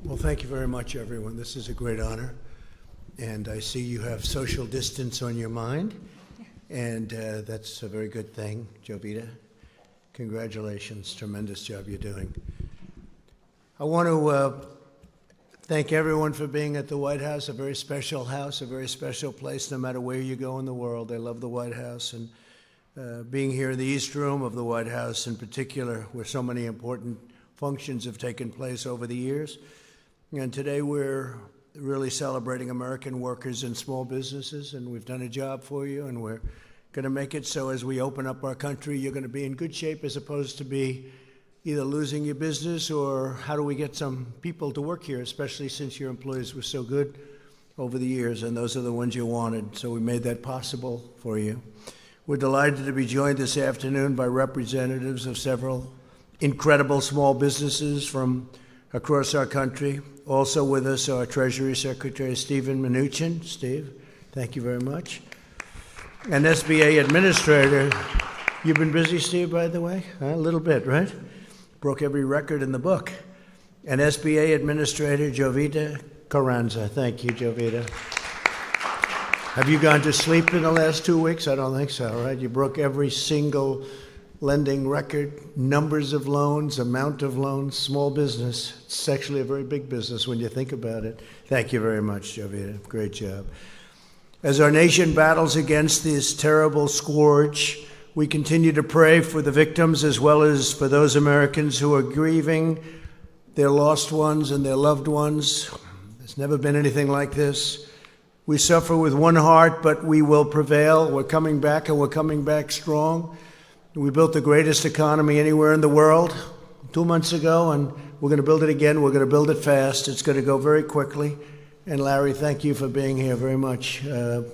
Well, thank you very much, everyone. This is a great honor. And I see you have social distance on your mind, and that's a very good thing. Jovita, congratulations. Tremendous job you're doing. I want to thank everyone for being at the White House, a very special house, a very special place, no matter where you go in the world. I love the White House, and being here in the East Room of the White House in particular, where so many important functions have taken place over the years. And today we're really celebrating American workers and small businesses, and we've done a job for you, and we're going to make it so as we open up our country, you're going to be in good shape as opposed to be either losing your business or how do we get some people to work here, especially since your employees were so good over the years, and those are the ones you wanted. So we made that possible for you. We're delighted to be joined this afternoon by representatives of several incredible small businesses from across our country. Also with us, our Treasury Secretary, Steven Mnuchin. Steve, thank you very much. And SBA Administrator. You've been busy, Steve, by the way? A little bit, right? Broke every record in the book. And SBA Administrator, Jovita Carranza. Thank you, Jovita. Have you gone to sleep in the last 2 weeks? I don't think so, right? You broke every single lending record, numbers of loans, amount of loans, small business. It's actually a very big business when you think about it. Thank you very much, Jovita. Great job. As our nation battles against this terrible scourge, we continue to pray for the victims as well as for those Americans who are grieving their lost ones and their loved ones. There's never been anything like this. We suffer with one heart, but we will prevail. We're coming back, and we're coming back strong. We built the greatest economy anywhere in the world 2 months ago, and we're going to build it again. We're going to build it fast. It's going to go very quickly. And Larry, thank you for being here very much. You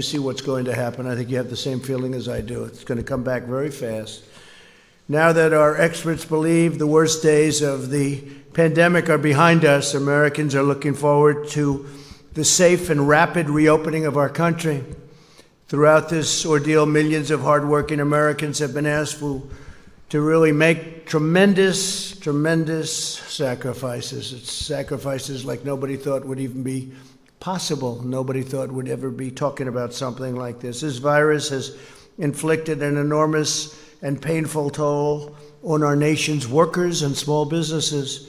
see what's going to happen. I think you have the same feeling as I do. It's going to come back very fast. Now that our experts believe the worst days of the pandemic are behind us, Americans are looking forward to the safe and rapid reopening of our country. Throughout this ordeal, millions of hardworking Americans have been asked to really make tremendous sacrifices. It's sacrifices like nobody thought would even be possible. Nobody thought would ever be talking about something like this. This virus has inflicted an enormous and painful toll on our nation's workers and small businesses.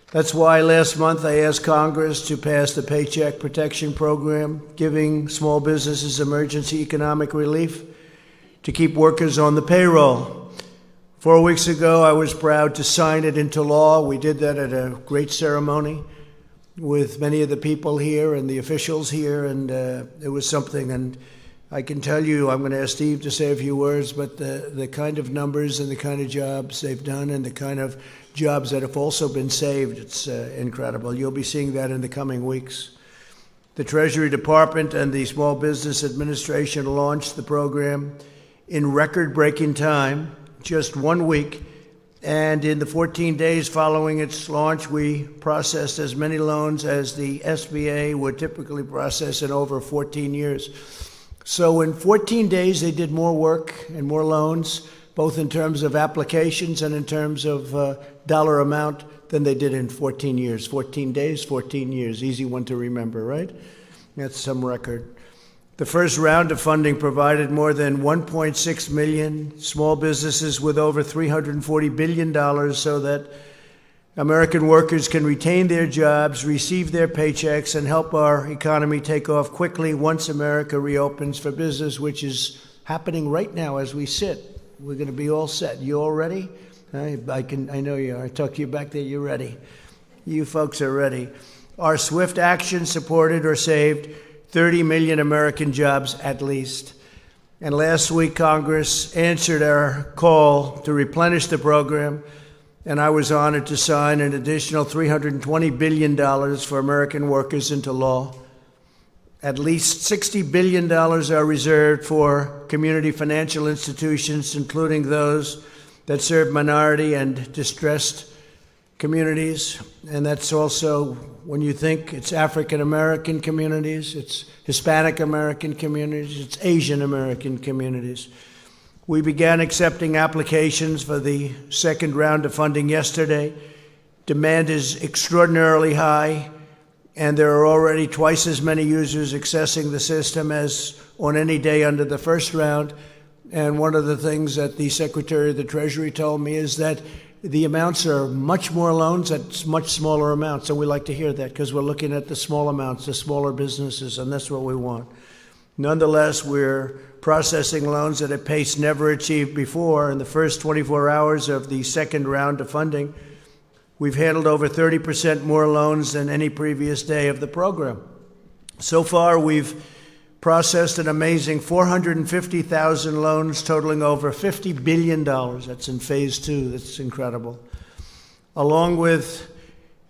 That's why last month I asked Congress to pass the Paycheck Protection Program, giving small businesses emergency economic relief to keep workers on the payroll. 4 weeks ago, I was proud to sign it into law. We did that at a great ceremony with many of the people here and the officials here, and it was something. And I can tell you, I'm going to ask Steve to say a few words, but the kind of numbers and the kind of jobs they've done and the kind of jobs that have also been saved, it's incredible. You'll be seeing that in the coming weeks. The Treasury Department and the Small Business Administration launched the program in record-breaking time, just 1 week. And in the 14 days following its launch, we processed as many loans as the SBA would typically process in over 14 years. So in 14 days, they did more work and more loans, both in terms of applications and in terms of dollar amount, than they did in 14 years. 14 days, 14 years. Easy one to remember, right? That's some record. The first round of funding provided more than 1.6 million small businesses with over $340 billion so that American workers can retain their jobs, receive their paychecks, and help our economy take off quickly once America reopens for business, which is happening right now as we sit. We're going to be all set. You all ready? I know you are. I talked to you back there. You're ready. You folks are ready. Our swift action supported or saved 30 million American jobs at least. And last week, Congress answered our call to replenish the program, and I was honored to sign an additional $320 billion for American workers into law. At least $60 billion are reserved for community financial institutions, including those that serve minority and distressed communities. And that's also, when you think, it's African American communities, it's Hispanic American communities, it's Asian American communities. We began accepting applications for the second round of funding yesterday. Demand is extraordinarily high, and there are already twice as many users accessing the system as on any day under the first round. And one of the things that the Secretary of the Treasury told me is that the amounts are much more loans at much smaller amounts. And we like to hear that because we're looking at the small amounts, the smaller businesses, and that's what we want. Nonetheless, we're processing loans at a pace never achieved before. In the first 24 hours of the second round of funding, we've handled over 30% more loans than any previous day of the program. So far, we've processed an amazing 450,000 loans totaling over $50 billion. That's in phase 2. That's incredible. Along with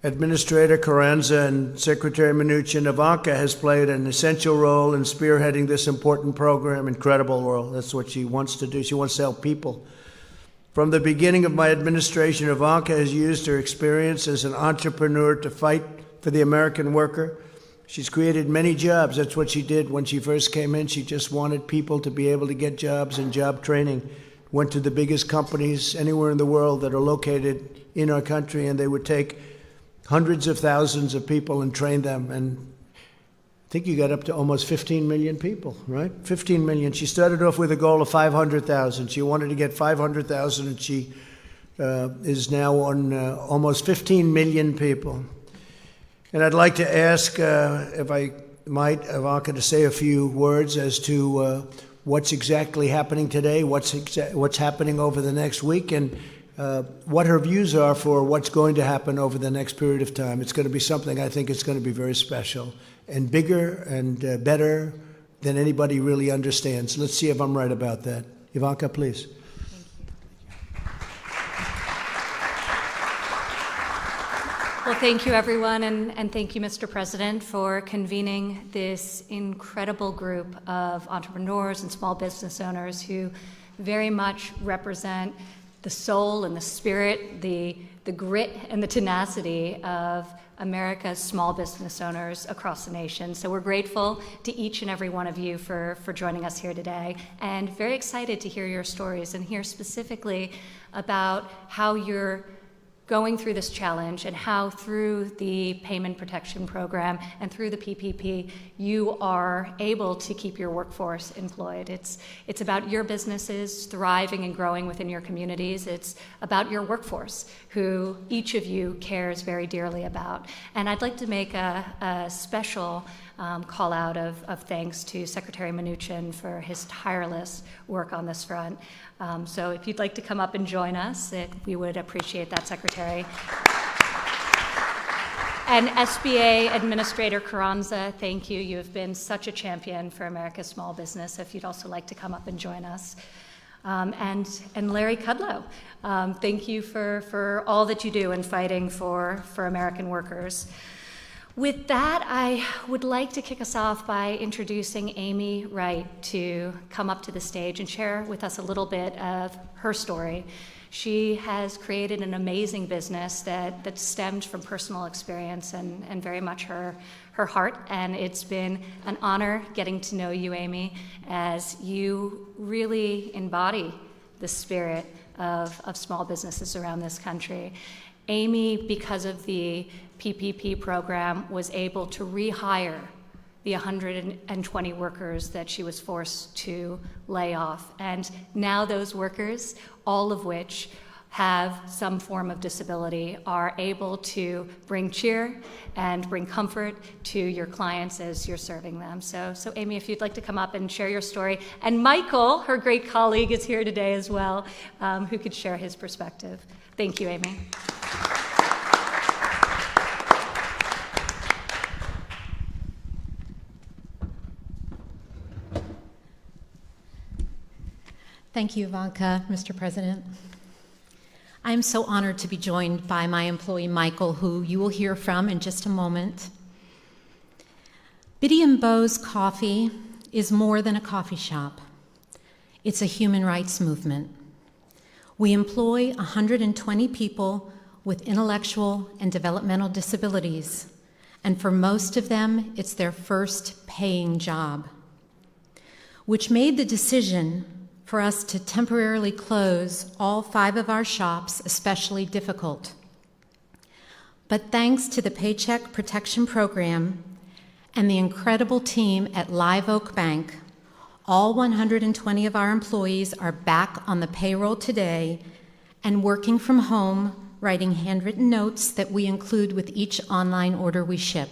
Administrator Carranza and Secretary Mnuchin, Ivanka has played an essential role in spearheading this important program. Incredible role. That's what she wants to do. She wants to help people. From the beginning of my administration, Ivanka has used her experience as an entrepreneur to fight for the American worker. She's created many jobs. That's what she did when she first came in. She just wanted people to be able to get jobs and job training. Went to the biggest companies anywhere in the world that are located in our country, and they would take hundreds of thousands of people and train them. And I think you got up to almost 15 million people, right? 15 million. She started off with a goal of 500,000. She wanted to get 500,000, and she is now on almost 15 million people. And I'd like to ask, if I might, Ivanka, to say a few words as to what's exactly happening today, what's happening over the next week, and what her views are for what's going to happen over the next period of time. It's going to be something I think it's going to be very special and bigger and better than anybody really understands. Let's see if I'm right about that. Ivanka, please. Well, thank you, everyone, and thank you, Mr. President, for convening this incredible group of entrepreneurs and small business owners who very much represent the soul and the spirit, the grit and the tenacity of America's small business owners across the nation. So we're grateful to each and every one of you for joining us here today, and very excited to hear your stories and hear specifically about how you're going through this challenge and how through the Payment Protection Program and through the PPP, you are able to keep your workforce employed. It's about your businesses thriving and growing within your communities. It's about your workforce, who each of you cares very dearly about. And I'd like to make a special call out of thanks to Secretary Mnuchin for his tireless work on this front. So if you'd like to come up and join us, we would appreciate that, Secretary. And SBA Administrator Carranza, thank you. You have been such a champion for America's small business. If you'd also like to come up and join us. And Larry Kudlow, thank you for all that you do in fighting for American workers. With that, I would like to kick us off by introducing Amy Wright to come up to the stage and share with us a little bit of her story. She has created an amazing business that stemmed from personal experience and very much her heart, and it's been an honor getting to know you, Amy, as you really embody the spirit of small businesses around this country. Amy, because of the PPP program, was able to rehire the 120 workers that she was forced to lay off. And now those workers, all of which have some form of disability, are able to bring cheer and bring comfort to your clients as you're serving them. So Amy, if you'd like to come up and share your story. And Michael, her great colleague, is here today as well, who could share his perspective. Thank you, Amy. Thank you, Ivanka, Mr. President. I'm so honored to be joined by my employee, Michael, who you will hear from in just a moment. Biddy and Beau's Coffee is more than a coffee shop. It's a human rights movement. We employ 120 people with intellectual and developmental disabilities, and for most of them, it's their first paying job, which made the decision for us to temporarily close all 5 of our shops especially difficult. But thanks to the Paycheck Protection Program and the incredible team at Live Oak Bank, all 120 of our employees are back on the payroll today and working from home, writing handwritten notes that we include with each online order we ship.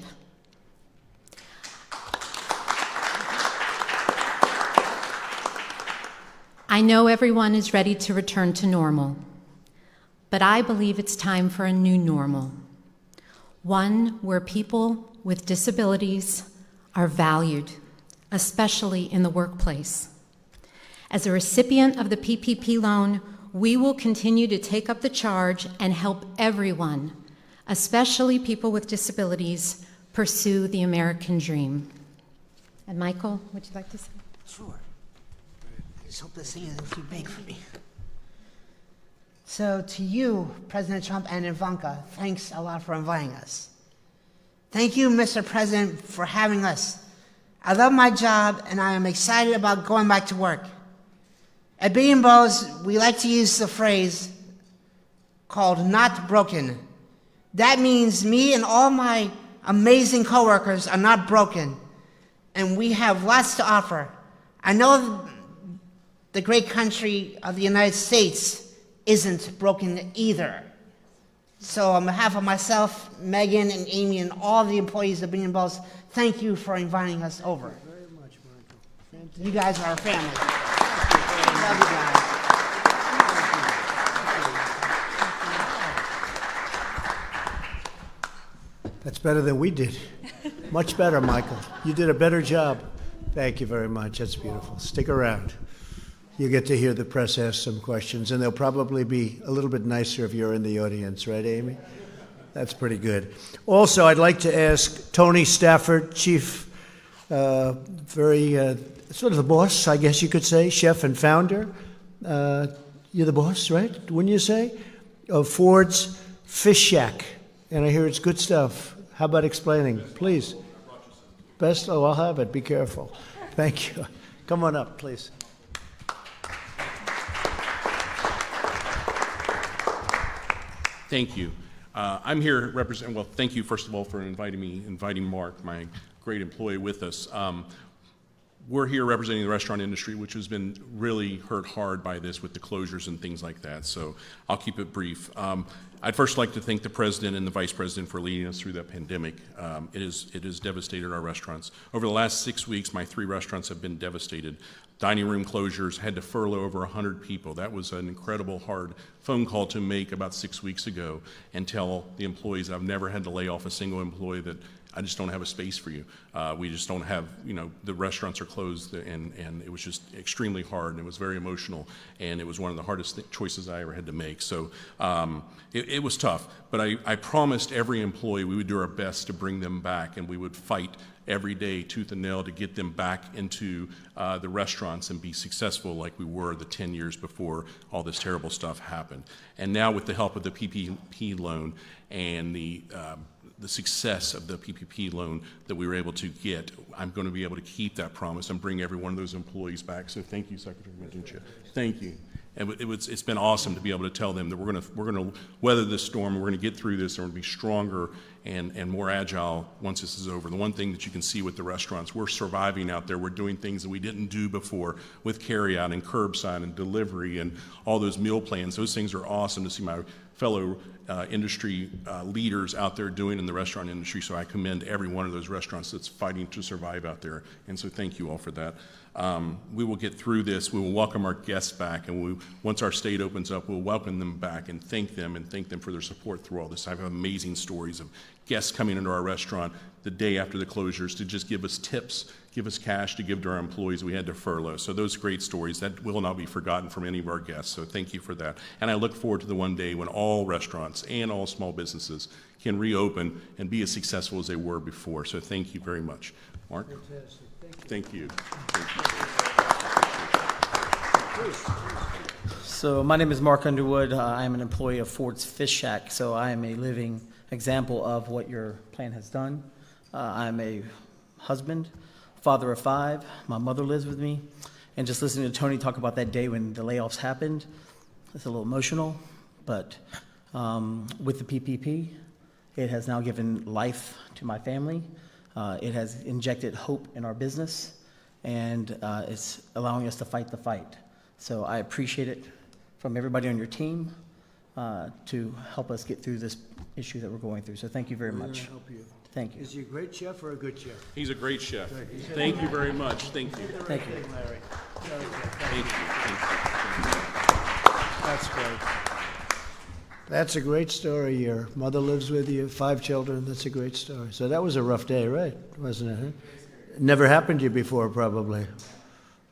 I know everyone is ready to return to normal, but I believe it's time for a new normal, one where people with disabilities are valued, especially in the workplace. As a recipient of the PPP loan, we will continue to take up the charge and help everyone, especially people with disabilities, pursue the American dream. And Michael, would you like to say? Sure. I just hope this thing isn't too big for me. So to you, President Trump and Ivanka, thanks a lot for inviting us. Thank you, Mr. President, for having us. I love my job, and I am excited about going back to work. At Bean Bros, we like to use the phrase called not broken. That means me and all my amazing coworkers are not broken, and we have lots to offer. I know the great country of the United States isn't broken either. So on behalf of myself, Megan, and Amy, and all the employees of Bean Bros, thank you for inviting us over. Thank you very much, Michael. You guys are our family. I love you guys. That's better than we did. Much better, Michael. You did a better job. Thank you very much. That's beautiful. Stick around. You get to hear the press ask some questions, and they'll probably be a little bit nicer if you're in the audience, right, Amy? That's pretty good. Also, I'd like to ask Tony Stafford, Chief, sort of the boss, I guess you could say, chef and founder. You're the boss, right? Wouldn't you say? Of Ford's Fish Shack. And I hear it's good stuff. How about explaining, please? Best? Oh, I'll have it. Be careful. Thank you. Come on up, please. Thank you. I'm here representing, well, thank you, first of all, for inviting Mark, my great employee, with us. We're here representing the restaurant industry, which has been really hurt hard by this with the closures and things like that, so I'll keep it brief. I'd first like to thank the President and the Vice President for leading us through that pandemic. It has devastated our restaurants. Over the last 6 weeks, my 3 restaurants have been devastated. Dining room closures, had to furlough over 100 people. That was an incredible hard phone call to make about 6 weeks ago and tell the employees I've never had to lay off a single employee that I just don't have a space for you. We just don't have, the restaurants are closed, and it was just extremely hard, and it was very emotional, and it was one of the hardest choices I ever had to make. So it was tough, but I promised every employee we would do our best to bring them back, and we would fight every day, tooth and nail, to get them back into the restaurants and be successful like we were the 10 years before all this terrible stuff happened. And now with the help of the PPP loan and the success of the PPP loan that we were able to get, I'm going to be able to keep that promise and bring every one of those employees back. So thank you, Secretary Matucci. Thank you. And it's been awesome to be able to tell them that we're going to weather this storm, we're going to get through this, and we're going to be stronger and more agile once this is over. The one thing that you can see with the restaurants, we're surviving out there. We're doing things that we didn't do before with carryout and curbside and delivery and all those meal plans. Those things are awesome to see my fellow industry leaders out there doing in the restaurant industry. So I commend every one of those restaurants that's fighting to survive out there. And so thank you all for that. We will get through this. We will welcome our guests back, and once our state opens up, we'll welcome them back and thank them for their support through all this. I have amazing stories of guests coming into our restaurant the day after the closures to just give us tips, give us cash to give to our employees we had to furlough. So those great stories, that will not be forgotten from any of our guests. So thank you for that. And I look forward to the one day when all restaurants and all small businesses can reopen and be as successful as they were before. So thank you very much. Mark? Fantastic. Thank you. So my name is Mark Underwood. I am an employee of Ford's Fish Shack, so I am a living example of what your plan has done. I'm a husband, father of 5. My mother lives with me. And just listening to Tony talk about that day when the layoffs happened, it's a little emotional. But with the PPP It has now given life to my family. It has injected hope in our business, and it's allowing us to fight the fight. So I appreciate it from everybody on your team to help us get through this issue that we're going through. So thank you very much. Help you. Thank you. Is he a great chef or a good chef? He's a great chef. Thank you very much. Thank you. Thank you. Larry. Thank you. That's great. That's a great story. Your mother lives with you, 5 children. That's a great story. So that was a rough day, right? Wasn't it? Huh? Never happened to you before, probably.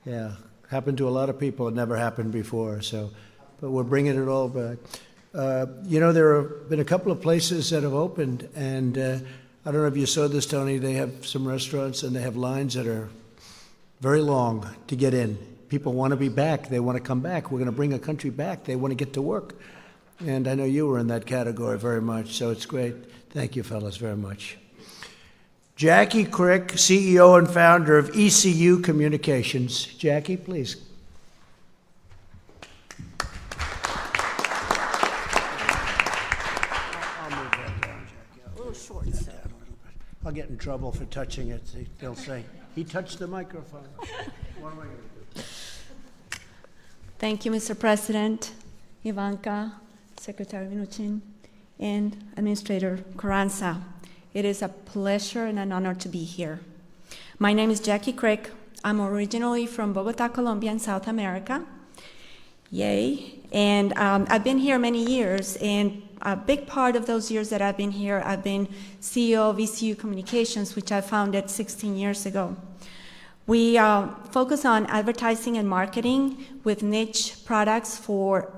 Yeah, happened to a lot of people. It never happened before. So, but we're bringing it all back. You know, there have been a couple of places that have opened, and I don't know if you saw this, Tony. They have some restaurants, and they have lines that are very long to get in. People want to be back. They want to come back. We're going to bring a country back. They want to get to work. And I know you were in that category very much, so it's great. Thank you, fellas, very much. Jackie Crick, CEO and founder of ECU Communications. Jackie, please. I'll move that down, Jackie. A little short. I'll get in trouble for touching it. They'll say, he touched the microphone. What am I going to do? Thank you, Mr. President, Ivanka, Secretary Mnuchin, and Administrator Carranza. It is a pleasure and an honor to be here. My name is Jackie Crick. I'm originally from Bogota, Colombia, in South America. Yay. And I've been here many years, and a big part of those years that I've been here, I've been CEO of ECU Communications, which I founded 16 years ago. We focus on advertising and marketing with niche products for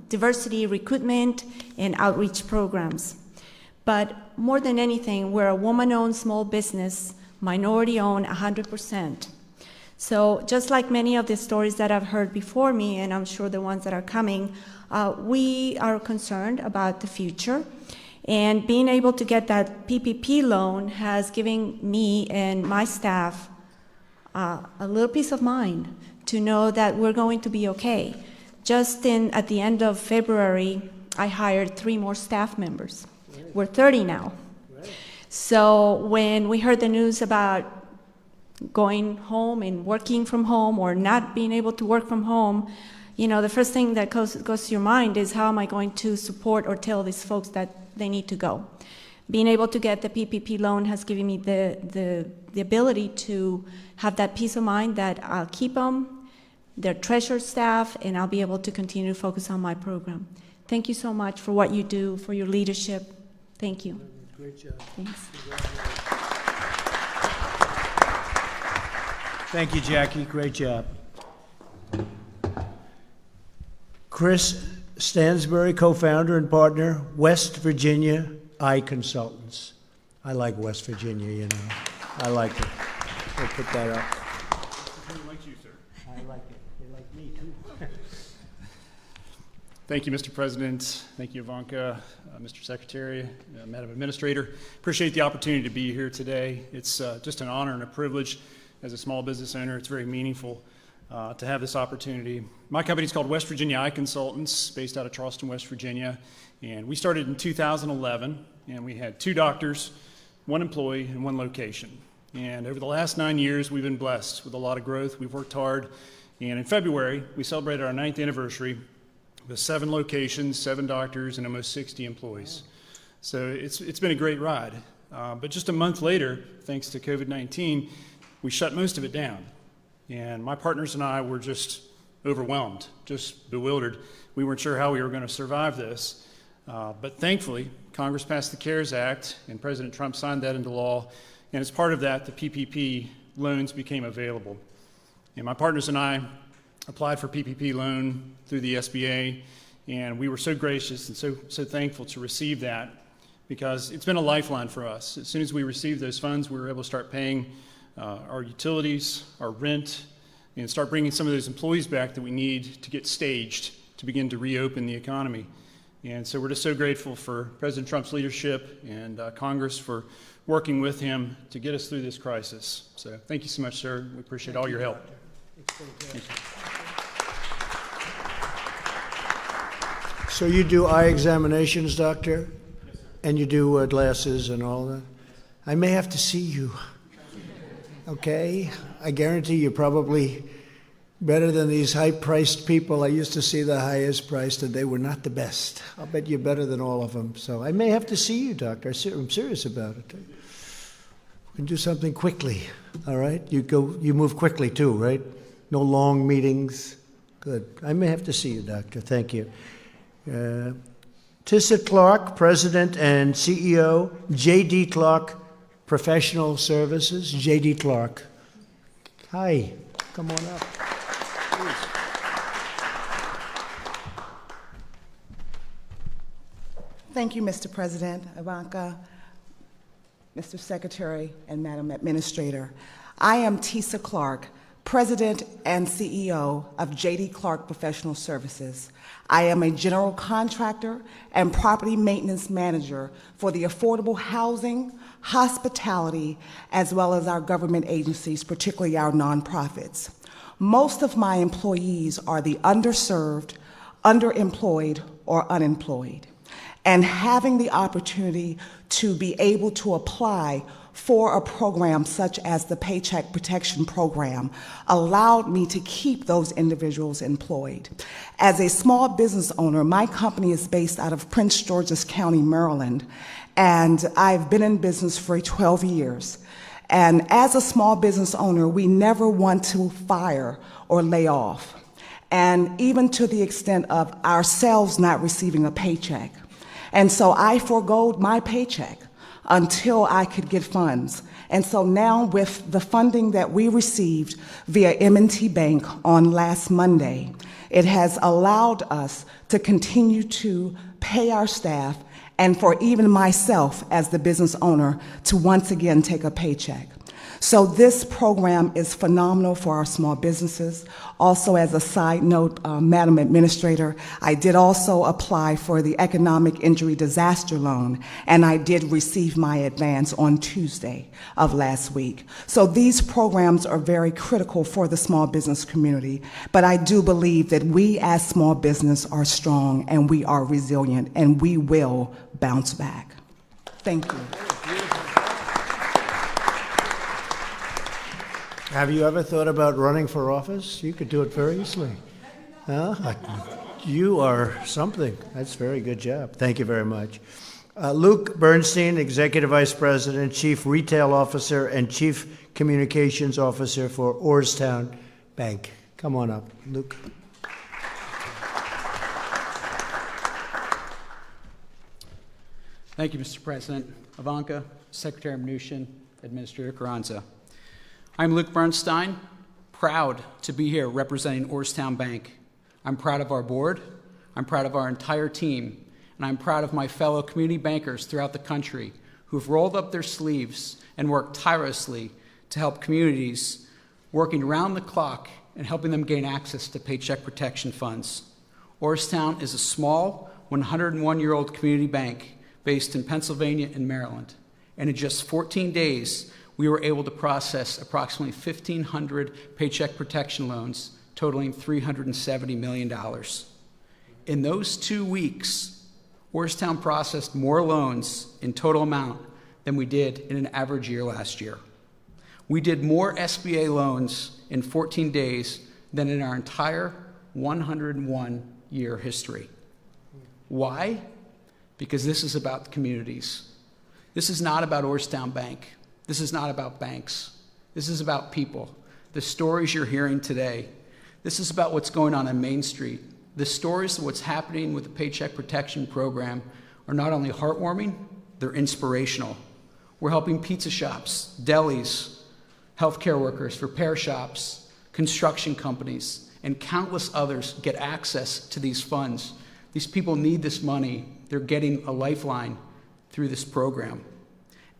diversity recruitment and outreach programs. But more than anything, we're a woman-owned small business, minority-owned 100%. So just like many of the stories that I've heard before me, and I'm sure the ones that are coming, we are concerned about the future. And being able to get that PPP loan has given me and my staff a little peace of mind to know that we're going to be okay. Just at the end of February, I hired 3 more staff members. We're 30 now. So when we heard the news about going home and working from home or not being able to work from home, you know, the first thing that goes to your mind is, how am I going to support or tell these folks that they need to go? Being able to get the PPP loan has given me the ability to have that peace of mind that I'll keep them, their treasured staff, and I'll be able to continue to focus on my program. Thank you so much for what you do, for your leadership. Thank you. Great job. Thanks. Thank you, Jackie. Great job. Chris Stansbury, co-founder and partner, West Virginia Eye Consultants. I like West Virginia, you know. I like it. We'll put that up. He likes you, sir. I like it. They like me, too. Thank you, Mr. President. Thank you, Ivanka, Mr. Secretary, Madam Administrator. Appreciate the opportunity to be here today. It's just an honor and a privilege as a small business owner. It's very meaningful to have this opportunity. My company is called West Virginia Eye Consultants, based out of Charleston, West Virginia. And we started in 2011, and we had 2 doctors, 1 employee, and 1 location. And over the last 9 years, we've been blessed with a lot of growth. We've worked hard. And in February, we celebrated our 9th anniversary with 7 locations, 7 doctors, and almost 60 employees. So it's been a great ride. But just a month later, thanks to COVID-19, we shut most of it down. And my partners and I were just overwhelmed, just bewildered. We weren't sure how we were going to survive this. But thankfully, Congress passed the CARES Act, and President Trump signed that into law. And as part of that, the PPP loans became available. And my partners and I applied for PPP loan through the SBA, and we were so gracious and so thankful to receive that, because it's been a lifeline for us. As soon as we received those funds, we were able to start paying our utilities, our rent, and start bringing some of those employees back that we need to get staged to begin to reopen the economy. And so we're just so grateful for President Trump's leadership and Congress for working with him to get us through this crisis. So thank you so much, sir. We appreciate all your help. Thank you. So you do eye examinations, doctor? Yes, sir. And you do glasses and all that? I may have to see you. Okay? I guarantee you're probably better than these high-priced people. I used to see the highest priced, and they were not the best. I'll bet you're better than all of them. So I may have to see you, doctor. I'm serious about it. We can do something quickly, all right? You move quickly too, right? No long meetings. Good. I may have to see you, doctor. Thank you. Tissa Clark, President and CEO, J.D. Clark Professional Services. J.D. Clark. Hi. Come on up. Please. Thank you, Mr. President, Ivanka, Mr. Secretary, and Madam Administrator. I am Tissa Clark, President and CEO of J.D. Clark Professional Services. I am a general contractor and property maintenance manager for the affordable housing, hospitality, as well as our government agencies, particularly our nonprofits. Most of my employees are the underserved, underemployed, or unemployed. And having the opportunity to be able to apply for a program such as the Paycheck Protection Program allowed me to keep those individuals employed. As a small business owner, my company is based out of Prince George's County, Maryland, and I've been in business for 12 years. And as a small business owner, we never want to fire or lay off, and even to the extent of ourselves not receiving a paycheck. And so I forgoed my paycheck until I could get funds. And so now with the funding that we received via M&T Bank on last Monday, it has allowed us to continue to pay our staff and for even myself as the business owner to once again take a paycheck. So this program is phenomenal for our small businesses. Also, as a side note, Madam Administrator, I did also apply for the Economic Injury Disaster Loan, and I did receive my advance on Tuesday of last week. So these programs are very critical for the small business community, but I do believe that we as small business are strong and we are resilient and we will bounce back. Thank you. Have you ever thought about running for office? You could do it very easily. Huh? You are something. That's a very good job. Thank you very much. Luke Bernstein, Executive Vice President, Chief Retail Officer, and Chief Communications Officer for Orrstown Bank. Come on up, Luke. Thank you, Mr. President. Ivanka, Secretary Mnuchin, Administrator Carranza. I'm Luke Bernstein, proud to be here representing Orrstown Bank. I'm proud of our board, I'm proud of our entire team, and I'm proud of my fellow community bankers throughout the country who've rolled up their sleeves and worked tirelessly to help communities working around the clock and helping them gain access to paycheck protection funds. Orrstown is a small 101-year-old community bank based in Pennsylvania and Maryland, and in just 14 days, we were able to process approximately 1,500 paycheck protection loans totaling $370 million. In those 2 weeks, Orrstown processed more loans in total amount than we did in an average year last year. We did more SBA loans in 14 days than in our entire 101-year history. Why? Because this is about the communities. This is not about Orrstown Bank. This is not about banks. This is about people. The stories you're hearing today. This is about what's going on Main Street. The stories of what's happening with the Paycheck Protection Program are not only heartwarming, they're inspirational. We're helping pizza shops, delis, healthcare workers, repair shops, construction companies, and countless others get access to these funds. These people need this money. They're getting a lifeline through this program.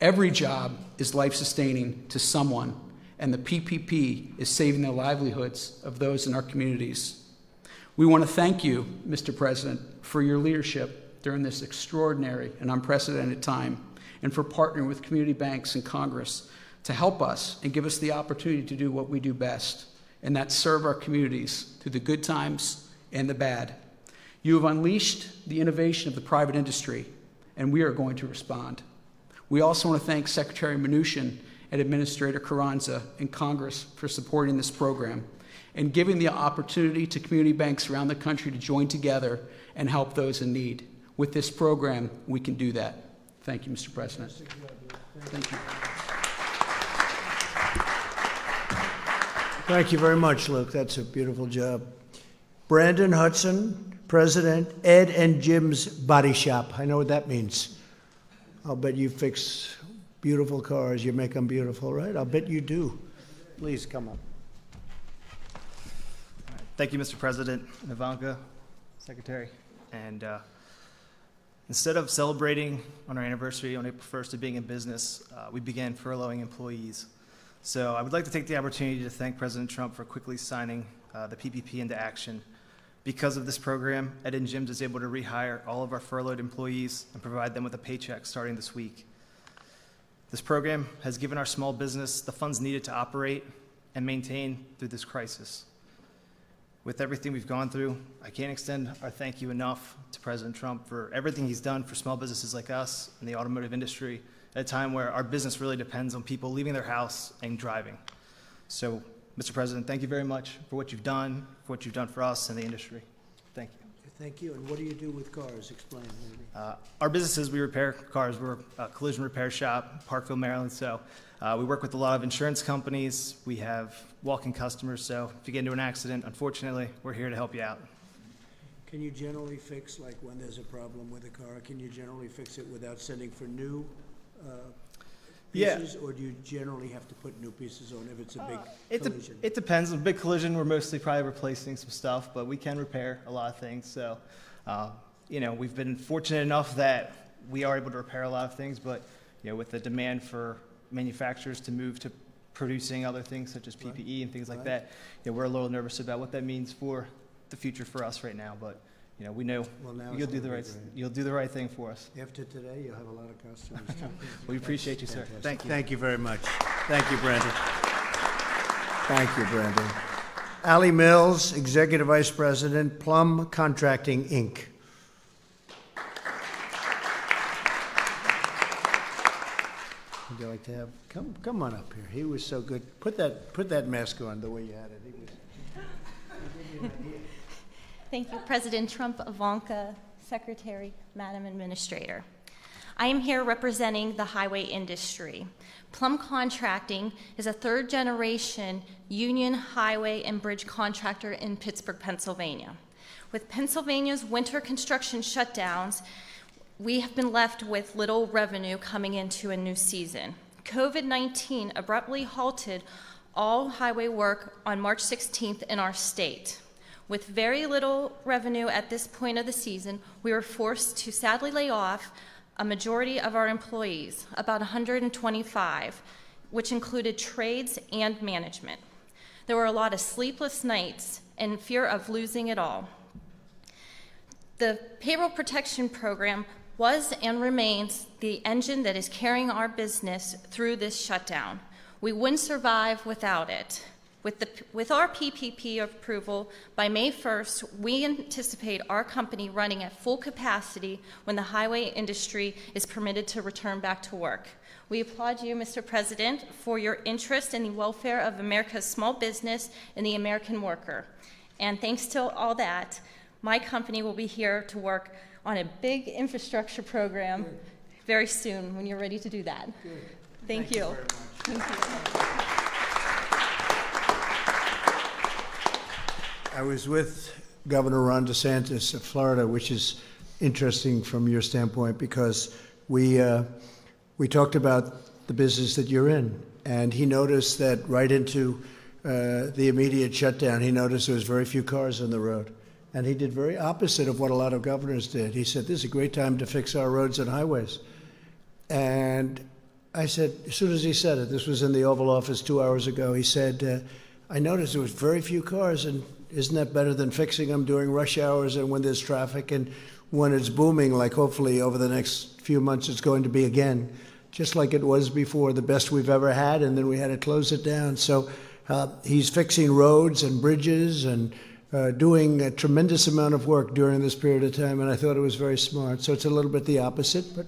Every job is life-sustaining to someone, and the PPP is saving the livelihoods of those in our communities. We want to thank you, Mr. President, for your leadership during this extraordinary and unprecedented time, and for partnering with community banks and Congress to help us and give us the opportunity to do what we do best, and that's serve our communities through the good times and the bad. You have unleashed the innovation of the private industry and we are going to respond. We also want to thank Secretary Mnuchin and Administrator Carranza and Congress for supporting this program and giving the opportunity to community banks around the country to join together and help those in need. With this program, we can do that. Thank you, Mr. President. Thank you. Thank you very much, Luke. That's a beautiful job. Brandon Hudson, President, Ed and Jim's Body Shop. I know what that means. I'll bet you fix beautiful cars. You make them beautiful, right? I'll bet you do. Please come up. Thank you, Mr. President, and Ivanka, Secretary. And instead of celebrating on our anniversary on April 1st of being in business, we began furloughing employees. So I would like to take the opportunity to thank President Trump for quickly signing the PPP into action. Because of this program, Ed and Jim's is able to rehire all of our furloughed employees and provide them with a paycheck starting this week. This program has given our small business the funds needed to operate and maintain through this crisis. With everything we've gone through, I can't extend our thank you enough to President Trump for everything he's done for small businesses like us in the automotive industry at a time where our business really depends on people leaving their house and driving. So, Mr. President, thank you very much for what you've done for us and the industry. Thank you. Thank you. And what do you do with cars? Explain, maybe. Our businesses, we repair cars. We're a collision repair shop, Parkville, Maryland. So we work with a lot of insurance companies. We have walk-in customers. So if you get into an accident, unfortunately, we're here to help you out. Can you generally fix, like when there's a problem with a car, can you generally fix it without sending for new Yeah. pieces? Or do you generally have to put new pieces on if it's a big collision? It depends. On a big collision, we're mostly probably replacing some stuff, but we can repair a lot of things. So, we've been fortunate enough that we are able to repair a lot of things, but, with the demand for manufacturers to move to producing other things such as PPE and things like that, we're a little nervous about what that means for the future for us right now. But, we know Well, now you'll it's do the gonna right, be great. you'll do the right thing for us. After today, you'll have a lot of customers. We appreciate you, sir. Fantastic. Thank you. Thank you very much. Thank you, Brandon. Thank you, Brandon. Ally Mills, Executive Vice President, Plum Contracting, Inc. Would you like to have, come on up here. He was so good. Put that mask on the way you had it. He was. Thank you, President Trump, Ivanka, Secretary, Madam Administrator. I am here representing the highway industry. Plum Contracting is a third-generation union highway and bridge contractor in Pittsburgh, Pennsylvania. With Pennsylvania's winter construction shutdowns, we have been left with little revenue coming into a new season. COVID-19 abruptly halted all highway work on March 16th in our state. With very little revenue at this point of the season, we were forced to sadly lay off a majority of our employees, about 125, which included trades and management. There were a lot of sleepless nights and fear of losing it all. The Payroll Protection Program was and remains the engine that is carrying our business through this shutdown. We wouldn't survive without it. With our PPP approval, by May 1st, we anticipate our company running at full capacity when the highway industry is permitted to return back to work. We applaud you, Mr. President, for your interest in the welfare of America's small business and the American worker. And thanks to all that, my company will be here to work on a big infrastructure program very soon when you're ready to do that. Good. Thank you. Very much. Thank you. I was with Governor Ron DeSantis of Florida, which is interesting from your standpoint because we talked about the business that you're in, and he noticed that right into the immediate shutdown, he noticed there was very few cars on the road, and he did very opposite of what a lot of governors did. He said, "This is a great time to fix our roads and highways," and I said, as soon as he said it, this was in the Oval Office 2 hours ago, he said, "I noticed there was very few cars, and isn't that better than fixing them during rush hours and when there's traffic and when it's booming, like hopefully over the next few months it's going to be again, just like it was before, the best we've ever had, and then we had to close it down." So he's fixing roads and bridges and doing a tremendous amount of work during this period of time, and I thought it was very smart. So it's a little bit the opposite, but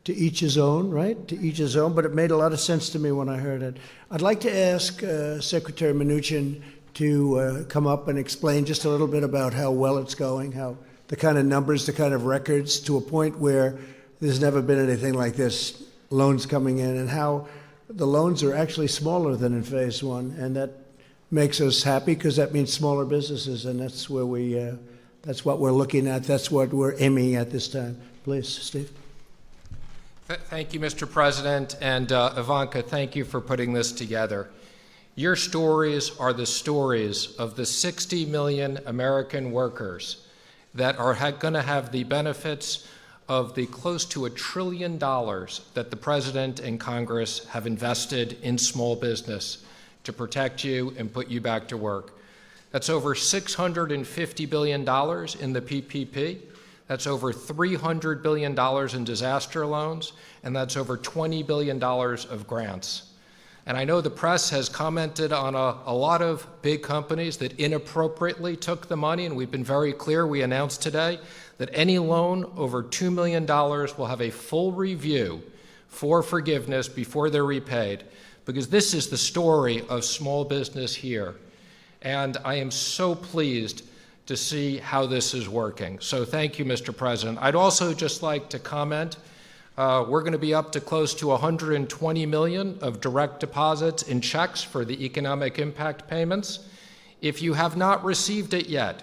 to each his own, right? To each his own, but it made a lot of sense to me when I heard it. I'd like to ask Secretary Mnuchin to come up and explain just a little bit about how well it's going, how the kind of numbers, the kind of records, to a point where there's never been anything like this, loans coming in, and how the loans are actually smaller than in phase one, and that makes us happy because that means smaller businesses, and that's where that's what we're looking at, that's what we're aiming at this time. Please, Steve. Thank you, Mr. President, and Ivanka, thank you for putting this together. Your stories are the stories of the 60 million American workers that are going to have the benefits of the close to $1 trillion that the President and Congress have invested in small business to protect you and put you back to work. That's over $650 billion in the PPP. That's over $300 billion in disaster loans, and that's over $20 billion of grants. And I know the press has commented on a lot of big companies that inappropriately took the money, and we've been very clear. We announced today that any loan over $2 million will have a full review for forgiveness before they're repaid, because this is the story of small business here. And I am so pleased to see how this is working. So thank you, Mr. President. I'd also just like to comment, we're going to be up to close to 120 million of direct deposits in checks for the economic impact payments. If you have not received it yet,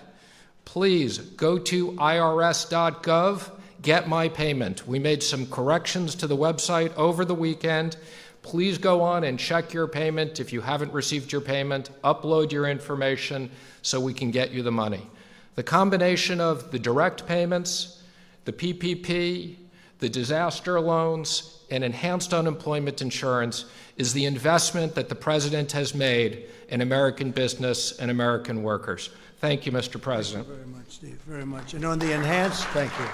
please go to irs.gov, get my payment. We made some corrections to the website over the weekend. Please go on and check your payment. If you haven't received your payment, upload your information so we can get you the money. The combination of the direct payments, the PPP, the disaster loans, and enhanced unemployment insurance is the investment that the President has made in American business and American workers. Thank you, Mr. President. Thank you very much, Steve, very much. And on the enhanced, thank you.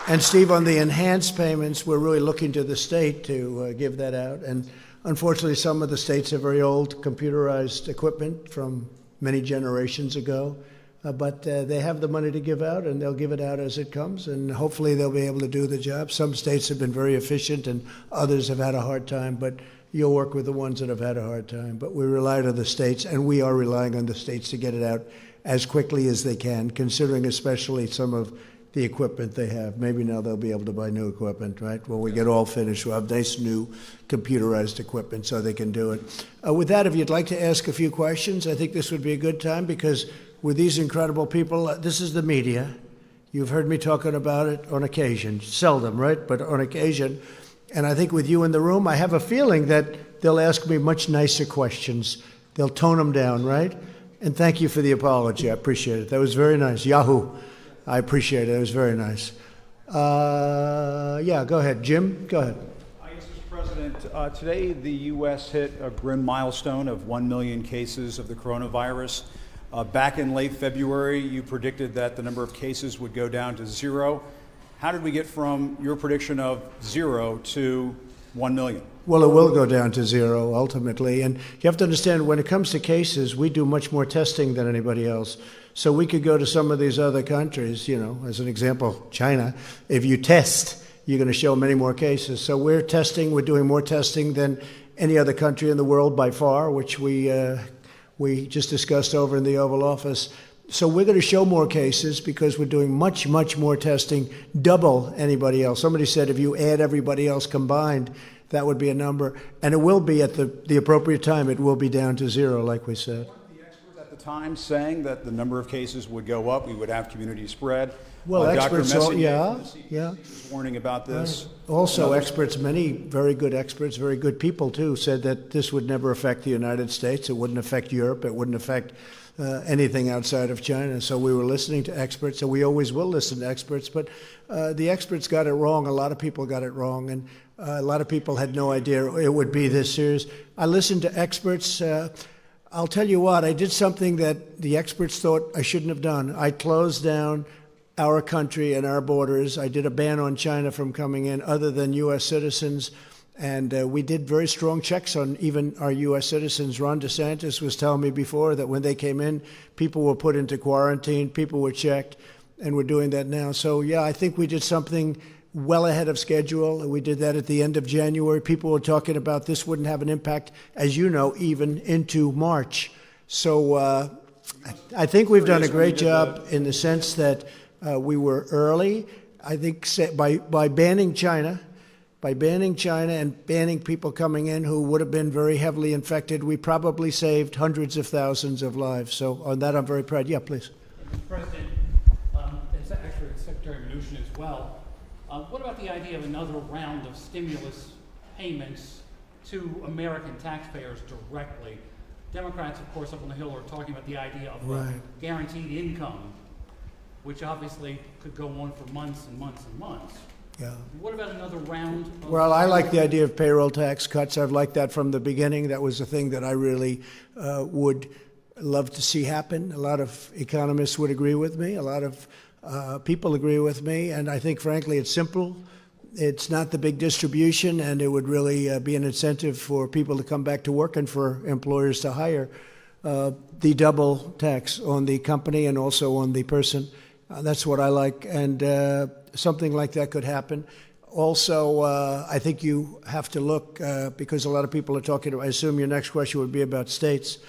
And Steve, on the enhanced payments, we're really looking to the state to give that out. And unfortunately, some of the states have very old computerized equipment from many generations ago. But they have the money to give out, and they'll give it out as it comes, and hopefully they'll be able to do the job. Some states have been very efficient, and others have had a hard time, but you'll work with the ones that have had a hard time. But we rely on the states, and we are relying on the states to get it out as quickly as they can, considering especially some of the equipment they have. Maybe now they'll be able to buy new equipment, right? When we get all finished, we'll have nice new computerized equipment so they can do it. With that, if you'd like to ask a few questions, I think this would be a good time, because with these incredible people, this is the media. You've heard me talking about it on occasion, seldom, right? But on occasion. And I think with you in the room, I have a feeling that they'll ask me much nicer questions. They'll tone them down, right? And thank you for the apology. I appreciate it. That was very nice. Yahoo! I appreciate it. It was very nice. Yeah, go ahead. Jim, go ahead. Yes, Mr. President. Today, the U.S. hit a grim milestone of 1 million cases of the coronavirus. Back in late February, you predicted that the number of cases would go down to 0. How did we get from your prediction of 0 to 1 million? Well, it will go down to 0 ultimately. And you have to understand, when it comes to cases, we do much more testing than anybody else. So we could go to some of these other countries, you know, as an example, China. If you test, you're going to show many more cases. So we're doing more testing than any other country in the world by far, which we just discussed over in the Oval Office. So we're going to show more cases because we're doing much, much more testing, double anybody else. Somebody said if you add everybody else combined, that would be a number. And it will be at the appropriate time, it will be down to 0, like we said. Weren't the experts at the time saying that the number of cases would go up, we would have community spread? Well, experts, yeah. was warning about this. Right. Also, experts, many very good experts, very good people too, said that this would never affect the United States. It wouldn't affect Europe. It wouldn't affect anything outside of China. So we were listening to experts, and we always will listen to experts. But the experts got it wrong. A lot of people got it wrong, and a lot of people had no idea it would be this serious. I listened to experts. I'll tell you what, I did something that the experts thought I shouldn't have done. I closed down our country and our borders. I did a ban on China from coming in other than U.S. citizens. And we did very strong checks on even our U.S. citizens. Ron DeSantis was telling me before that when they came in, people were put into quarantine, people were checked, and we're doing that now. So, yeah, I think we did something well ahead of schedule. We did that at the end of January. People were talking about this wouldn't have an impact, as you know, even into March. So I think we've done a great job in the sense that we were early. I think by banning China, and banning people coming in who would have been very heavily infected, we probably saved hundreds of thousands of lives. So on that, I'm very proud. Yeah, please. Mr. President, it's actually Secretary Mnuchin as well. What about the idea of another round of stimulus payments to American taxpayers directly? Democrats, of course, up on the Hill are talking about the idea of guaranteed income, which obviously could go on for months and months and months. Yeah. What about another round of... Well, I like the idea of payroll tax cuts. I've liked that from the beginning. That was a thing that I really would love to see happen. A lot of economists would agree with me. A lot of people agree with me. And I think, frankly, it's simple. It's not the big distribution, and it would really be an incentive for people to come back to work and for employers to hire. The double tax on the company and also on the person. That's what I like. And something like that could happen. Also, I think you have to look, because a lot of people are talking, I assume your next question would be about states.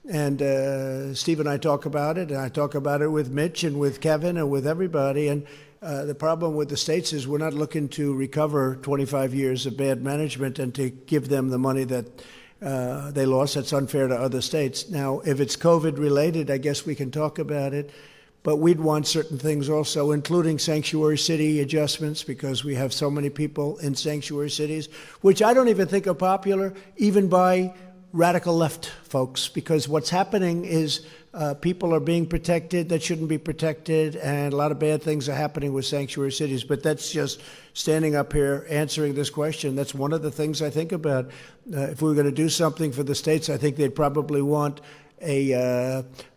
And Steve and I talk about it, and I talk about it with Mitch and with Kevin and with everybody. And the problem with the states is we're not looking to recover 25 years of bad management and to give them the money that they lost. That's unfair to other states. Now, if it's COVID related, I guess we can talk about it. But we'd want certain things also, including sanctuary city adjustments, because we have so many people in sanctuary cities, which I don't even think are popular, even by radical left folks, because what's happening is people are being protected that shouldn't be protected, and a lot of bad things are happening with sanctuary cities. But that's just standing up here answering this question. That's one of the things I think about. If we were going to do something for the states, I think they'd probably want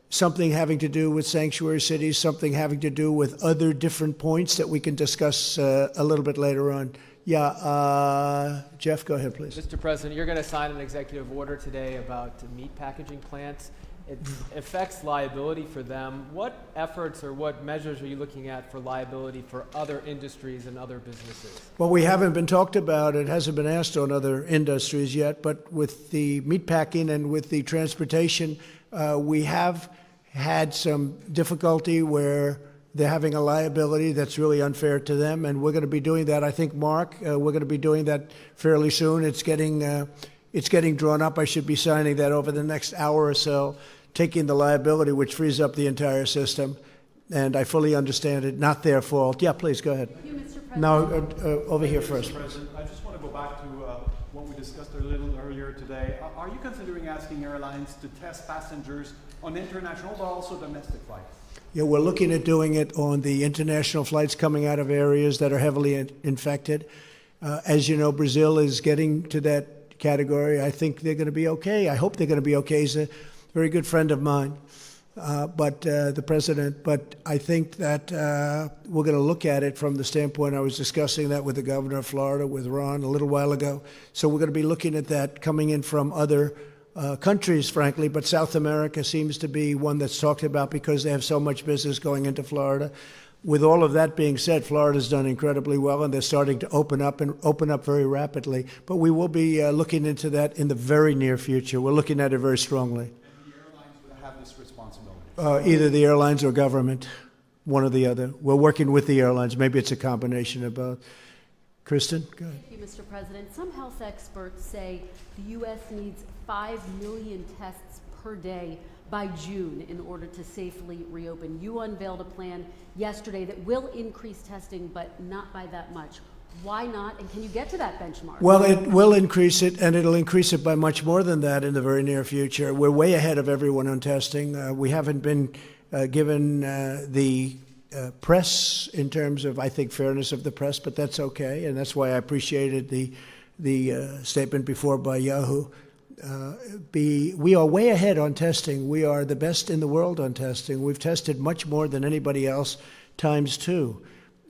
something having to do with sanctuary cities, something having to do with other different points that we can discuss a little bit later on. Yeah, Jeff, go ahead, please. Mr. President, you're going to sign an executive order today about meat packaging plants. It affects liability for them. What efforts or what measures are you looking at for liability for other industries and other businesses? Well, we haven't been talked about. It hasn't been asked on other industries yet. But with the meatpacking and with the transportation, we have had some difficulty where they're having a liability that's really unfair to them. And we're going to be doing that. I think, Mark, we're going to be doing that fairly soon. It's getting drawn up. I should be signing that over the next hour or so, taking the liability, which frees up the entire system. And I fully understand it. Not their fault. Yeah, please, go ahead. Thank you, Mr. President. No, over here first. Mr. President, I just want to go back to what we discussed a little earlier today. Are you considering asking airlines to test passengers on international but also domestic flights? Yeah, we're looking at doing it on the international flights coming out of areas that are heavily infected. As you know, Brazil is getting to that category. I think they're going to be okay. I hope they're going to be okay. He's a very good friend of mine, the president. But I think that we're going to look at it from the standpoint, I was discussing that with the governor of Florida, with Ron, a little while ago. So we're going to be looking at that coming in from other countries, frankly, but South America seems to be one that's talked about because they have so much business going into Florida. With all of that being said, Florida's done incredibly well, and they're starting to open up very rapidly. But we will be looking into that in the very near future. We're looking at it very strongly. And the airlines would have this responsibility? Either the airlines or government, one or the other. We're working with the airlines. Maybe it's a combination of both. Kristen, go ahead. Thank you, Mr. President. Some health experts say the U.S. needs 5 million tests per day by June in order to safely reopen. You unveiled a plan yesterday that will increase testing, but not by that much. Why not? And can you get to that benchmark? Well, it will increase it, and it'll increase it by much more than that in the very near future. We're way ahead of everyone on testing. We haven't been given the press in terms of, I think, fairness of the press, but that's okay, and that's why I appreciated the statement before by Yahoo. We are way ahead on testing. We are the best in the world on testing. We've tested much more than anybody else, ×2.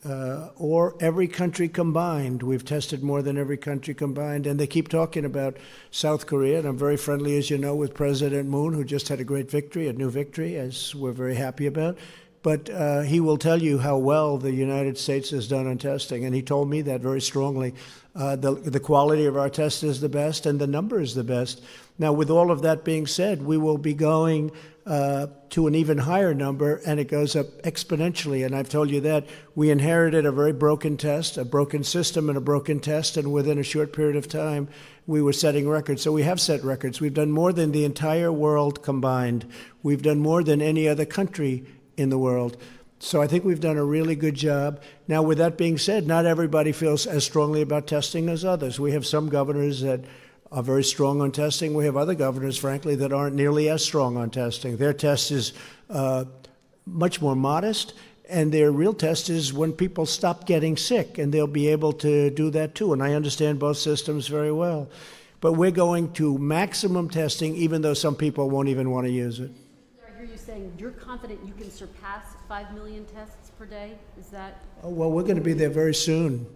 or every country combined. We've tested more than every country combined, and they keep talking about South Korea, and I'm very friendly, as you know, with President Moon, who just had a great victory, a new victory, as we're very happy about. But he will tell you how well the United States has done on testing, and he told me that very strongly. The quality of our test is the best, and the number is the best. Now, with all of that being said, we will be going to an even higher number, and it goes up exponentially. And I've told you that we inherited a very broken test, a broken system and a broken test, and within a short period of time, we were setting records. So we have set records. We've done more than the entire world combined. We've done more than any other country in the world. So I think we've done a really good job. Now, with that being said, not everybody feels as strongly about testing as others. We have some governors that are very strong on testing. We have other governors, frankly, that aren't nearly as strong on testing. Their test is much more modest, and their real test is when people stop getting sick, and they'll be able to do that too. And I understand both systems very well. But we're going to maximum testing, even though some people won't even want to use it. I hear you saying you're confident you can surpass 5 million tests per day? Is that? Oh, well, we're going to be there very soon.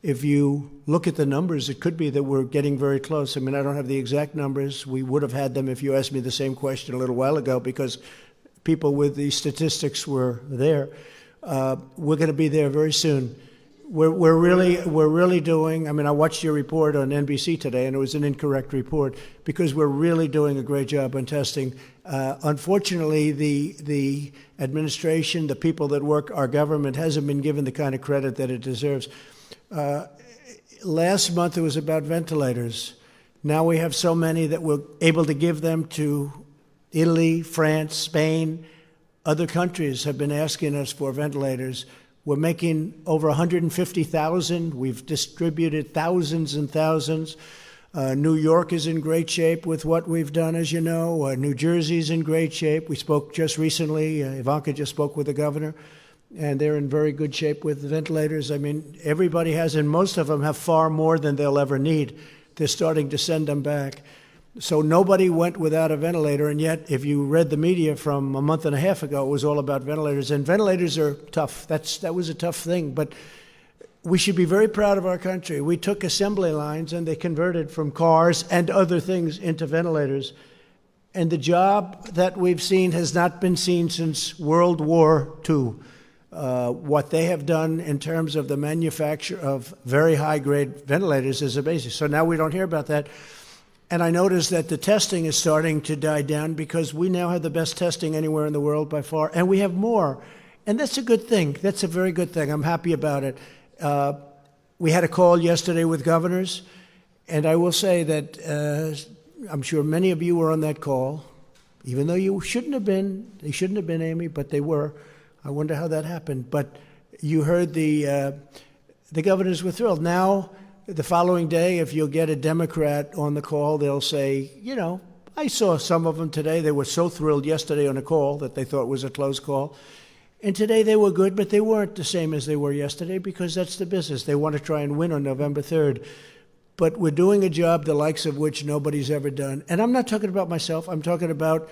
If you look at the numbers, it could be that we're getting very close. I mean, I don't have the exact numbers. We would have had them if you asked me the same question a little while ago, because people with the statistics were there. We're going to be there very soon. We're really doing. I mean, I watched your report on NBC today, and it was an incorrect report, because we're really doing a great job on testing. Unfortunately, the administration, the people that work our government, hasn't been given the kind of credit that it deserves. Last month it was about ventilators. Now we have so many that we're able to give them to Italy, France, Spain. Other countries have been asking us for ventilators. We're making over 150,000. We've distributed thousands and thousands. New York is in great shape with what we've done, as you know. New Jersey's in great shape. We spoke just recently. Ivanka just spoke with the governor, and they're in very good shape with the ventilators. I mean, everybody has, and most of them have far more than they'll ever need. They're starting to send them back. So nobody went without a ventilator, and yet if you read the media from a month and a half ago, it was all about ventilators. And ventilators are tough. That was a tough thing, but we should be very proud of our country. We took assembly lines and they converted from cars and other things into ventilators. And the job that we've seen has not been seen since World War II. What they have done in terms of the manufacture of very high-grade ventilators is amazing. So now we don't hear about that. And I noticed that the testing is starting to die down, because we now have the best testing anywhere in the world by far, and we have more. And that's a good thing. That's a very good thing. I'm happy about it. We had a call yesterday with governors, and I will say that I'm sure many of you were on that call, even though you shouldn't have been. They shouldn't have been, Amy, but they were. I wonder how that happened. But you heard the governors were thrilled. Now, the following day, if you'll get a Democrat on the call, they'll say, you know, I saw some of them today. They were so thrilled yesterday on a call that they thought it was a close call. And today they were good, but they weren't the same as they were yesterday, because that's the business. They want to try and win on November 3rd. But we're doing a job the likes of which nobody's ever done. And I'm not talking about myself. I'm talking about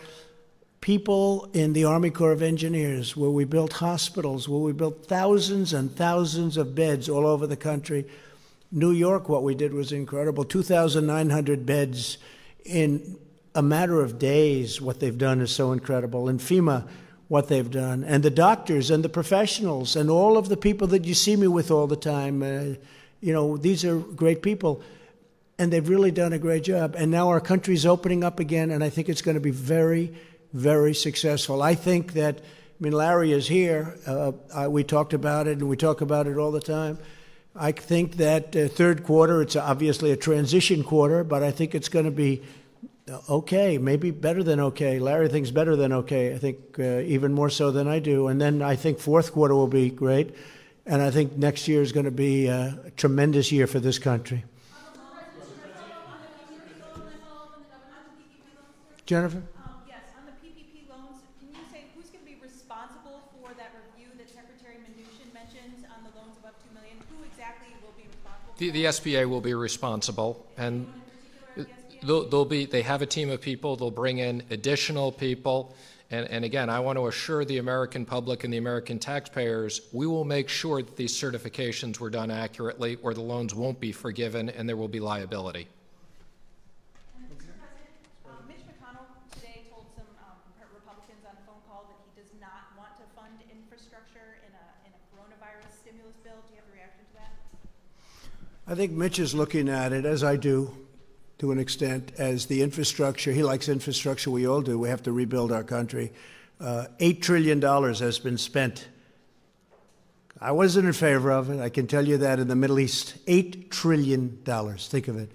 people in the Army Corps of Engineers, where we built hospitals, where we built thousands and thousands of beds all over the country. New York, what we did was incredible. 2,900 beds in a matter of days. What they've done is so incredible. And FEMA, what they've done. And the doctors and the professionals and all of the people that you see me with all the time. You know, these are great people. And they've really done a great job. And now our country's opening up again, and I think it's going to be very, very successful. I think that, I mean, Larry is here. We talked about it, and we talk about it all the time. I think that third quarter, it's obviously a transition quarter, but I think it's going to be okay, maybe better than okay. Larry thinks better than okay, I think even more so than I do. And then I think fourth quarter will be great. And I think next year is going to be a tremendous year for this country. Jennifer? Yes, on the PPP loans, can you say who's going to be responsible for that review that Secretary Mnuchin mentioned on the loans above $2 million? Who exactly will be responsible? The SBA will be responsible, and they have a team of people. They'll bring in additional people, And again, I want to assure the American public and the American taxpayers, we will make sure that these certifications were done accurately, or the loans won't be forgiven and there will be liability. Mr. President, Mitch McConnell today told some Republicans on a phone call that he does not want to fund infrastructure in a coronavirus stimulus bill. Do you have a reaction to that? I think Mitch is looking at it, as I do, to an extent, as the infrastructure. He likes infrastructure. We all do. We have to rebuild our country. $8 trillion has been spent. I wasn't in favor of it. I can tell you that in the Middle East. $8 trillion. Think of it.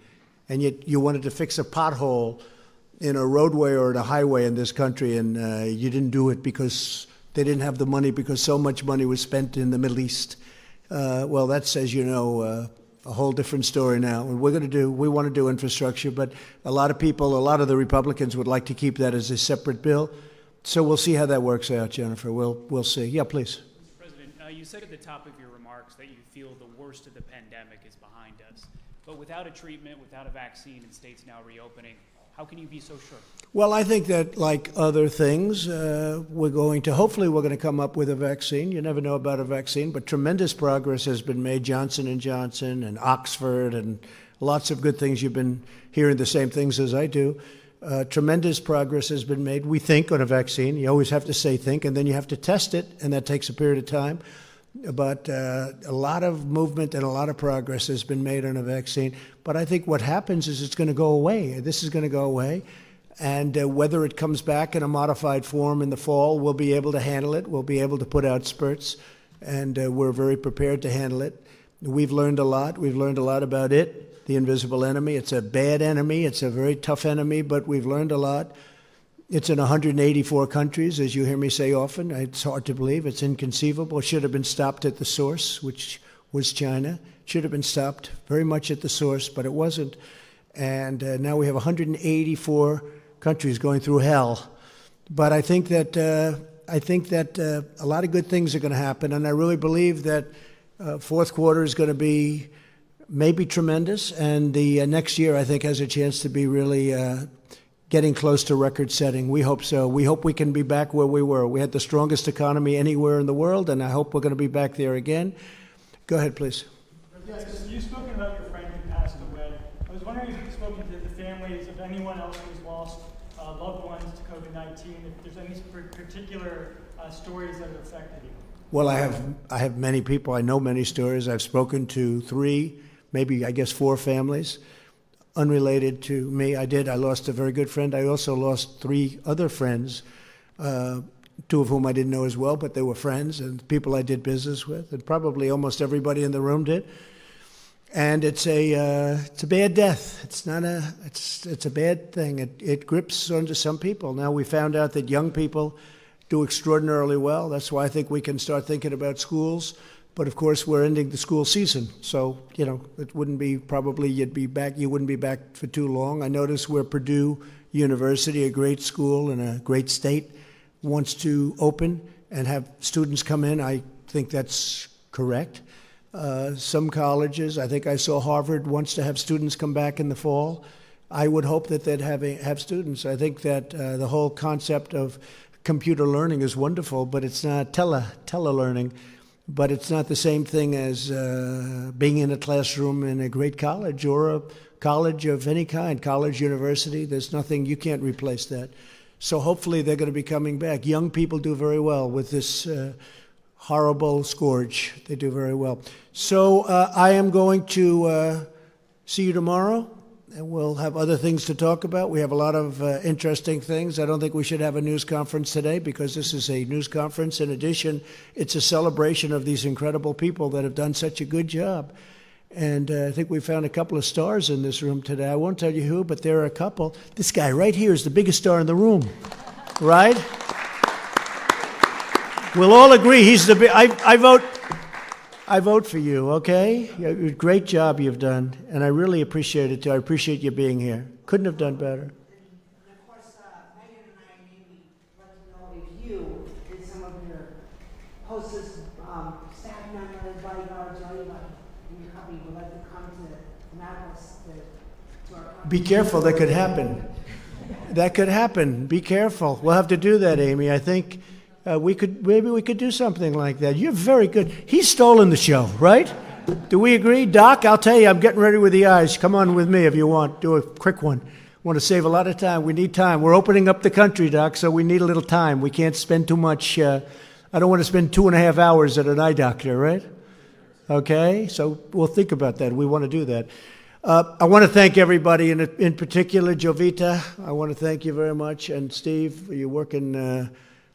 And yet you wanted to fix a pothole in a roadway or in a highway in this country, and you didn't do it because they didn't have the money, because so much money was spent in the Middle East. Well, that's, as you know, a whole different story now. And we want to do infrastructure, but a lot of the Republicans would like to keep that as a separate bill. So we'll see how that works out, Jennifer. We'll see. Yeah, please. Mr. President, you said at the top of your remarks that you feel the worst of the pandemic is behind us. But without a treatment, without a vaccine, and states now reopening, how can you be so sure? Well, I think that, like other things, hopefully we're going to come up with a vaccine. You never know about a vaccine, but tremendous progress has been made. Johnson & Johnson and Oxford and lots of good things. You've been hearing the same things as I do. Tremendous progress has been made, we think, on a vaccine. You always have to say think, and then you have to test it, and that takes a period of time. But a lot of movement and a lot of progress has been made on a vaccine. But I think what happens is it's going to go away. This is going to go away. And whether it comes back in a modified form in the fall, we'll be able to handle it. We'll be able to put out spurts. And we're very prepared to handle it. We've learned a lot. We've learned a lot about it, the invisible enemy. It's a bad enemy. It's a very tough enemy, but we've learned a lot. It's in 184 countries, as you hear me say often. It's hard to believe. It's inconceivable. It should have been stopped at the source, which was China. It should have been stopped very much at the source, but it wasn't. And now we have 184 countries going through hell. But I think that a lot of good things are going to happen, and I really believe that fourth quarter is going to be maybe tremendous, and the next year I think has a chance to be really getting close to record setting. We hope so. We hope we can be back where we were. We had the strongest economy anywhere in the world, and I hope we're going to be back there again. Go ahead, please. Yes, you've spoken about your friend who passed away. I was wondering if you've spoken to the families of anyone else who's lost loved ones to COVID-19, if there's any particular stories that have affected you. Well, I have many people. I know many stories. I've spoken to 3, maybe I guess 4 families unrelated to me. I lost a very good friend. I also lost 3 other friends, 2 of whom I didn't know as well, but they were friends and people I did business with, and probably almost everybody in the room did. And it's a bad death. It's a bad thing. It grips onto some people. Now we found out that young people do extraordinarily well. That's why I think we can start thinking about schools. But of course, we're ending the school season, so it wouldn't be probably you wouldn't be back for too long. I notice where Purdue University, a great school in a great state, wants to open and have students come in. I think that's correct. Some colleges, I think I saw Harvard wants to have students come back in the fall. I would hope that they'd have students. I think that the whole concept of computer learning is wonderful, but it's not tele-learning. But it's not the same thing as being in a classroom in a great college or a college of any kind, college, university. There's nothing, you can't replace that. So hopefully they're going to be coming back. Young people do very well with this horrible scourge. They do very well. So I am going to see you tomorrow, and we'll have other things to talk about. We have a lot of interesting things. I don't think we should have a news conference today because this is a news conference. In addition, it's a celebration of these incredible people that have done such a good job. And I think we found a couple of stars in this room today. I won't tell you who, but there are a couple. This guy right here is the biggest star in the room, right? We'll all agree he's the big. I vote for you, okay? Great job you've done, and I really appreciate it, too. I appreciate you being here. Couldn't have done better. Of course, Megan and I maybe let to know if you and some of your hostess, staff members, bodyguards, or anybody in your company would like to come to Annapolis to our company. Be careful, that could happen. That could happen. Be careful. We'll have to do that, Amy. I think maybe we could do something like that. You're very good. He's stolen the show, right? Do we agree? Doc, I'll tell you, I'm getting ready with the eyes. Come on with me if you want. Do a quick one. Want to save a lot of time. We need time. We're opening up the country, Doc, so we need a little time. We can't spend too much. I don't want to spend 2.5 hours at an eye doctor, right? Okay, so we'll think about that. We want to do that. I want to thank everybody, in particular, Jovita. I want to thank you very much. And Steve, you're working.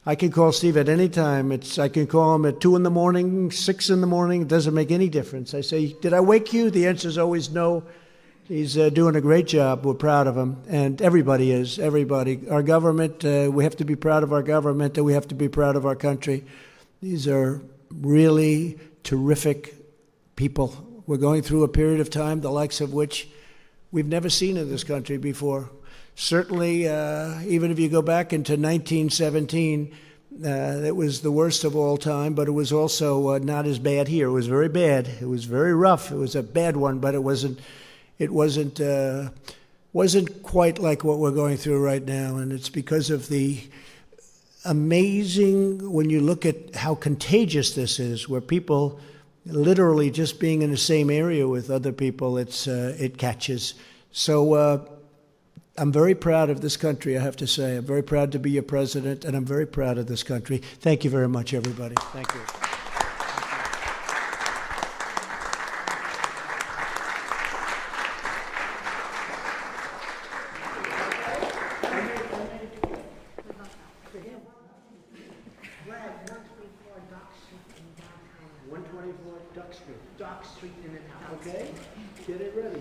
I can call Steve at any time. I can call him at 2 in the morning, 6 in the morning. It doesn't make any difference. I say, did I wake you? The answer is always no. He's doing a great job. We're proud of him. And everybody is, everybody. Our government, we have to be proud of our government, and we have to be proud of our country. These are really terrific people. We're going through a period of time, the likes of which we've never seen in this country before. Certainly, even if you go back into 1917, it was the worst of all time, but it was also not as bad here. It was very bad. It was very rough. It was a bad one, but it wasn't quite like what we're going through right now. And it's because of the amazing, when you look at how contagious this is, where people literally just being in the same area with other people, it catches. So I'm very proud of this country, I have to say. I'm very proud to be your president, and I'm very proud of this country. Thank you very much, everybody. Thank you. Dock Street in and out. Okay? Get it ready.